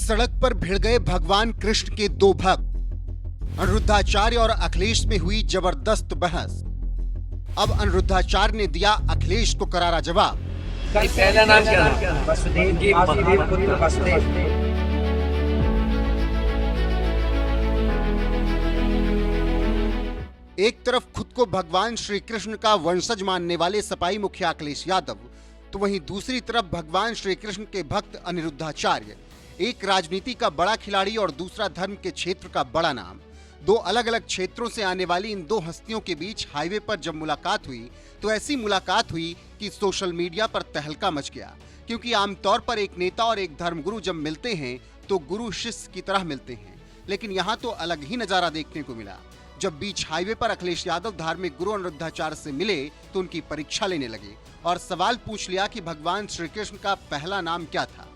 सड़क पर भिड़ गए भगवान कृष्ण के दो भक्त। अनिरुद्धाचार्य और अखिलेश में हुई जबरदस्त बहस। अब अनिरुद्धाचार्य ने दिया अखिलेश को करारा जवाब। पहला नाम क्या था? वसुदेव पुत्र वसुदेव। एक तरफ खुद को भगवान श्री कृष्ण का वंशज मानने वाले सपाई मुखिया अखिलेश यादव, तो वहीं दूसरी तरफ भगवान श्री कृष्ण के भक्त अनिरुद्धाचार्य, एक राजनीति का बड़ा खिलाड़ी और दूसरा धर्म के क्षेत्र का बड़ा नाम। दो अलग अलग क्षेत्रों से आने वाली इन दो हस्तियों के बीच हाईवे पर जब मुलाकात हुई तो ऐसी मुलाकात हुई कि सोशल मीडिया पर तहलका मच गया। क्योंकि आमतौर पर एक नेता और एक धर्मगुरु जब मिलते हैं तो गुरु शिष्य की तरह मिलते हैं, लेकिन यहाँ तो अलग ही नजारा देखने को मिला। जब बीच हाईवे पर अखिलेश यादव धार्मिक गुरु अनिरुद्धाचार्य से मिले तो उनकी परीक्षा लेने लगे और सवाल पूछ लिया कि भगवान श्री कृष्ण का पहला नाम क्या था।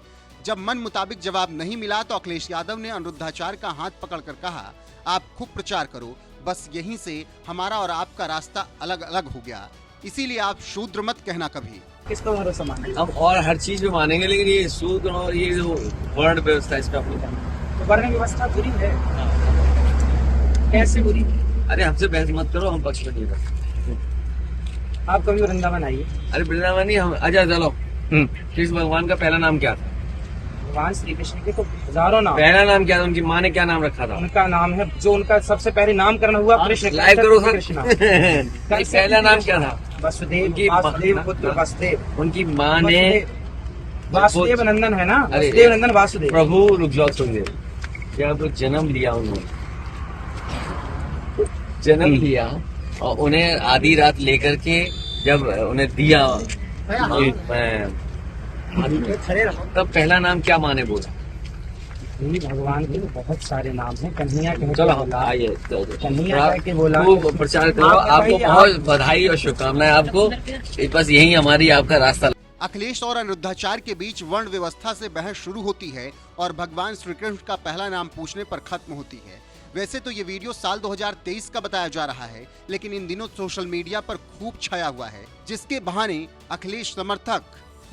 जब मन मुताबिक जवाब नहीं मिला तो अखिलेश यादव ने अनिरुद्धाचार्य का हाथ पकड़कर कहा, आप खूब प्रचार करो, बस यहीं से हमारा और आपका रास्ता अलग अलग हो गया, इसीलिए आप शूद्र मत कहना कभी। किसको भरोसा माने? हम और हर चीज में मानेंगे, लेकिन ये शूद्र और ये जो वर्ण व्यवस्था इसका तो वर्ण व्यवस्था बुरी है। कैसे बुरी? अरे हमसे बहस मत करो, हम पक्ष में नहीं बस। आप कभी वृंदावन आइए। अरे वृंदावन नहीं, हम अच्छा चलो। कृष्ण भगवान का पहला नाम क्या था? भगवान श्री कृष्ण के तो हजारों नाम। पहला नाम क्या था? उनकी माँ ने क्या नाम रखा था? उनका नाम है, जो उनका सबसे पहले नामकरण हुआ कृष्ण। लाइव करो सर। कृष्ण पहला नाम क्या था? वसुदेव। वासुदेव पुत्र वसुदेव। उनकी माँ ने वासुदेव नंदन है ना, वसुदेव नंदन वासुदेव। प्रभु रुक जाओ, सुनिए। जब जन्म लिया उन्होंने, जन्म लिया और उन्हें आधी रात लेकर के जब उन्हें दिया तब पहला नाम क्या माने बोला? भगवान के बहुत सारे नाम हैं। कन्हैया के चलो आइए, कन्हैया के बोला, प्रचार करो। आपको बहुत बधाई और शुभकामनाएं। आपको बस यही हमारी आपका रास्ता। अखिलेश और अनिरुद्धाचार्य के बीच वर्ण व्यवस्था से बहस शुरू होती है और भगवान श्री कृष्ण का पहला नाम पूछने पर खत्म होती है। वैसे तो ये वीडियो साल 2023 का बताया जा रहा है, लेकिन इन दिनों सोशल मीडिया पर खूब छाया हुआ है, जिसके बहाने अखिलेश समर्थक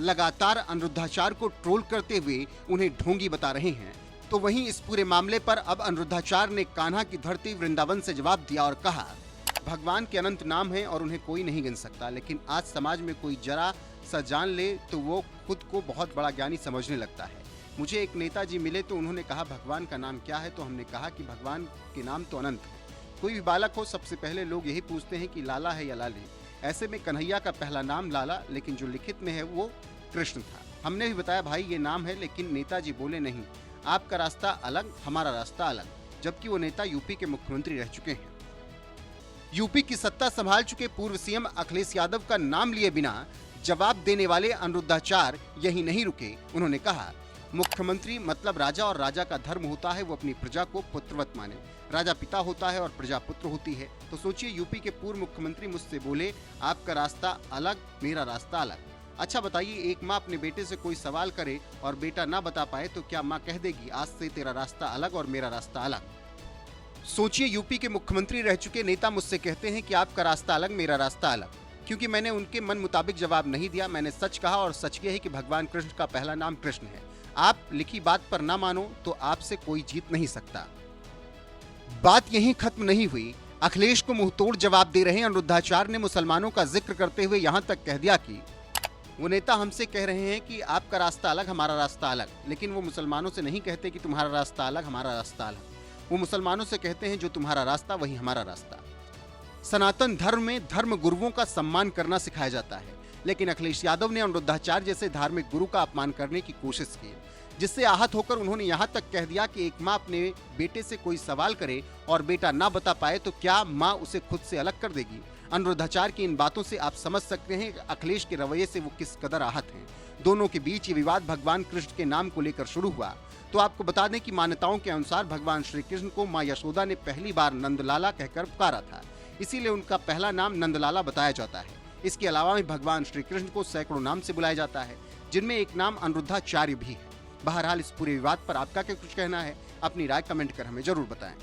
लगातार अनिरुद्धाचार्य को ट्रोल करते हुए उन्हें ढोंगी बता रहे हैं। तो वहीं इस पूरे मामले पर अब अनिरुद्धाचार्य ने कान्हा की धरती वृंदावन से जवाब दिया और कहा, भगवान के अनंत नाम है और उन्हें कोई नहीं गिन सकता, लेकिन आज समाज में कोई जरा सा जान ले तो वो खुद को बहुत बड़ा ज्ञानी समझने लगता है। मुझे एक नेताजी मिले तो उन्होंने कहा भगवान का नाम क्या है, तो हमने कहा कि भगवान के नाम तो अनंत है। कोई भी बालक हो सबसे पहले लोग यही पूछते हैं कि लाला है या लाली। ऐसे में कन्हैया का पहला नाम लाला, लेकिन जो लिखित में है वो कृष्ण था। हमने भी बताया भाई ये नाम है, लेकिन नेताजी बोले नहीं, आपका रास्ता अलग, हमारा रास्ता अलग, जबकि वो नेता यूपी के मुख्यमंत्री रह चुके हैं। यूपी की सत्ता संभाल चुके पूर्व सीएम अखिलेश यादव का नाम लिए बिना जवाब देने वाले अनिरुद्धाचार्य यही नहीं रुके। उन्होंने कहा, मुख्यमंत्री मतलब राजा, और राजा का धर्म होता है वो अपनी प्रजा को पुत्रवत माने। राजा पिता होता है और प्रजा पुत्र होती है। तो सोचिए, यूपी के पूर्व मुख्यमंत्री मुझसे बोले आपका रास्ता अलग, मेरा रास्ता अलग। अच्छा बताइए, एक माँ अपने बेटे से कोई सवाल करे और बेटा ना बता पाए तो क्या माँ कह देगी आज से तेरा रास्ता अलग और मेरा रास्ता अलग? सोचिए, यूपी के मुख्यमंत्री रह चुके नेता मुझसे कहते हैं कि आपका रास्ता अलग, मेरा रास्ता अलग, क्योंकि मैंने उनके मन मुताबिक जवाब नहीं दिया। मैंने सच कहा और सच ये है कि भगवान कृष्ण का पहला नाम कृष्ण है। आप लिखी बात पर ना मानो तो आपसे कोई जीत नहीं सकता। बात यहीं खत्म नहीं हुई। अखिलेश को मुंहतोड़ जवाब दे रहे अनिरुद्धाचार्य ने मुसलमानों का जिक्र करते हुए यहां तक कह दिया कि वो नेता हमसे कह रहे हैं कि आपका रास्ता अलग, हमारा रास्ता अलग, लेकिन वो मुसलमानों से नहीं कहते कि तुम्हारा रास्ता अलग, हमारा रास्ता अलग। वो मुसलमानों से कहते हैं जो तुम्हारा रास्ता वही हमारा रास्ता। सनातन धर्म में धर्म गुरुओं का सम्मान करना सिखाया जाता है, लेकिन अखिलेश यादव ने अनिरुद्धाचार्य जैसे धार्मिक गुरु का अपमान करने की कोशिश की, जिससे आहत होकर उन्होंने यहां तक कह दिया कि एक माँ अपने बेटे से कोई सवाल करे और बेटा ना बता पाए तो क्या माँ उसे खुद से अलग कर देगी? अनिरुद्धाचार्य की इन बातों से आप समझ सकते हैं कि अखिलेश के रवैये से वो किस कदर आहत हैं। दोनों के बीच ये विवाद भगवान कृष्ण के नाम को लेकर शुरू हुआ। तो आपको बता दें कि मान्यताओं के अनुसार भगवान श्री कृष्ण को माँ यशोदा ने पहली बार नंदलाला कहकर पुकारा था, इसीलिए उनका पहला नाम नंदलाला बताया जाता है। इसके अलावा भी भगवान श्री कृष्ण को सैकड़ों नाम से बुलाया जाता है, जिनमें एक नाम अनिरुद्धाचार्य भी है। बहरहाल इस पूरे विवाद पर आपका क्या कुछ कहना है? अपनी राय कमेंट कर हमें जरूर बताएं।